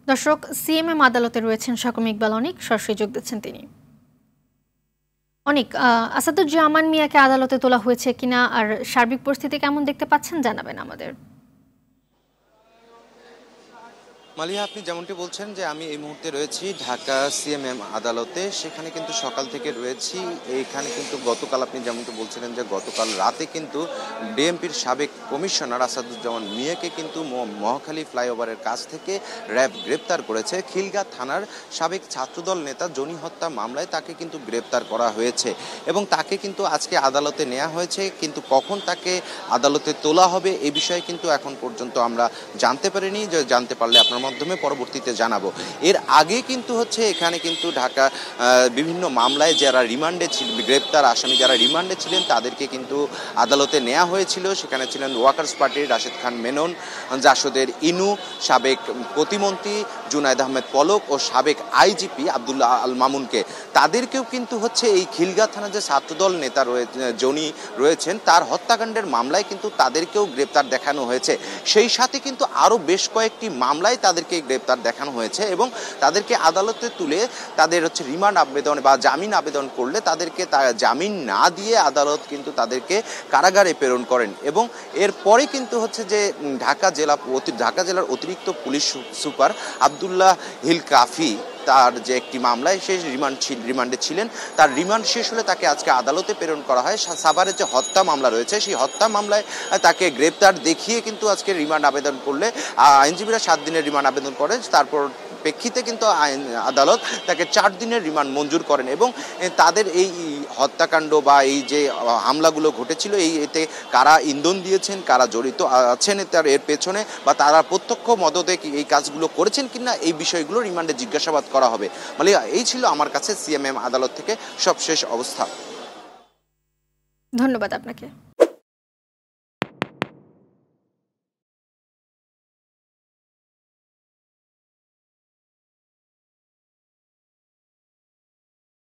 দর্শক, সিএমএম আদালতে রয়েছেন সাকুম ইকবাল অনিক, সরাসরি যোগ দিচ্ছেন তিনি। অনিক, আসাদুজ্জামান মিয়াকে আদালতে তোলা হয়েছে কিনা আর সার্বিক পরিস্থিতি কেমন দেখতে পাচ্ছেন জানাবেন আমাদের। মালিয়া, আপনি যেমনটি বলছেন যে আমি এই মুহূর্তে রয়েছি ঢাকা সিএমএম আদালতে। সেখানে কিন্তু সকাল থেকে রয়েছি। এইখানে কিন্তু গতকাল আপনি যেমনটি বলছিলেন যে গতকাল রাতে কিন্তু ডিএমপির সাবেক কমিশনার আসাদুজ্জামান মিয়াকে কিন্তু মহাখালী ফ্লাইওভারের কাছ থেকে র্যাব গ্রেপ্তার করেছে। খিলগাঁও থানার সাবেক ছাত্রদল নেতা জনি হত্যা মামলায় তাকে কিন্তু গ্রেপ্তার করা হয়েছে এবং তাকে কিন্তু আজকে আদালতে নেওয়া হয়েছে। কিন্তু কখন তাকে আদালতে তোলা হবে এ বিষয়ে কিন্তু এখন পর্যন্ত আমরা জানতে পারিনি। যে জানতে পারলে আপনার মাধ্যমে পরবর্তীতে জানাবো। এর আগে কিন্তু এখানে কিন্তু ঢাকা বিভিন্ন মামলায় যারা রিমান্ডে ছিল, গ্রেপ্তার আসামি যারা রিমান্ডে ছিলেন তাদেরকে কিন্তু আদালতে নেওয়া হয়েছিল। সেখানে ছিলেন ওয়ার্কার্স পার্টির রাশেদ খান মেনন, জাসদের ইনু, সাবেক প্রতিমন্ত্রী জুনায়েদ আহমেদ পলক ও সাবেক আইজিপি আব্দুল্লাহ আল মামুনকে। তাদেরকেও কিন্তু এই খিলগাঁও থানার যে ছাত্রদল নেতা জনি রয়েছেন তার হত্যাকাণ্ডের মামলায় কিন্তু তাদেরকেও গ্রেপ্তার দেখানো হয়েছে। সেই সাথে কিন্তু আরও বেশ কয়েকটি মামলায় তাদেরকে গ্রেপ্তার দেখানো হয়েছে এবং তাদেরকে আদালতে তুলে তাদের রিমান্ড আবেদন বা জামিন আবেদন করলে তাদেরকে জামিন না দিয়ে আদালত কিন্তু তাদেরকে কারাগারে প্রেরণ করেন। এবং এরপরে কিন্তু যে ঢাকা জেলার অতিরিক্ত পুলিশ সুপার আবদুল্লাহ হিল কাফি তার যে একটি মামলায় সে রিমান্ডে ছিলেন, তার রিমান্ড শেষ হলে তাকে আজকে আদালতে প্রেরণ করা হয়। সাভারের যে হত্যা মামলা রয়েছে সেই হত্যা মামলায় তাকে গ্রেপ্তার দেখিয়ে কিন্তু আজকে রিমান্ড আবেদন করলে আইনজীবীরা 7 দিনের রিমান্ড আবেদন করেন। তারপর প্রেক্ষিতে কিন্তু আদালত তাকে 4 দিনের রিমান্ড মঞ্জুর করেন এবং তাদের এই হত্যাকাণ্ড বা এই যে হামলাগুলো ঘটেছিল এতে কারা ইন্ধন দিয়েছেন, কারা জড়িত আছেন এর পেছনে বা তারা প্রত্যক্ষ মদতে এই কাজগুলো করেছেন কিনা এই বিষয়গুলো রিমান্ডে জিজ্ঞাসাবাদ করা হবে। মালিয়া, এই ছিল আমার কাছে সিএমএম আদালত থেকে সবশেষ অবস্থা। ধন্যবাদ আপনাকে।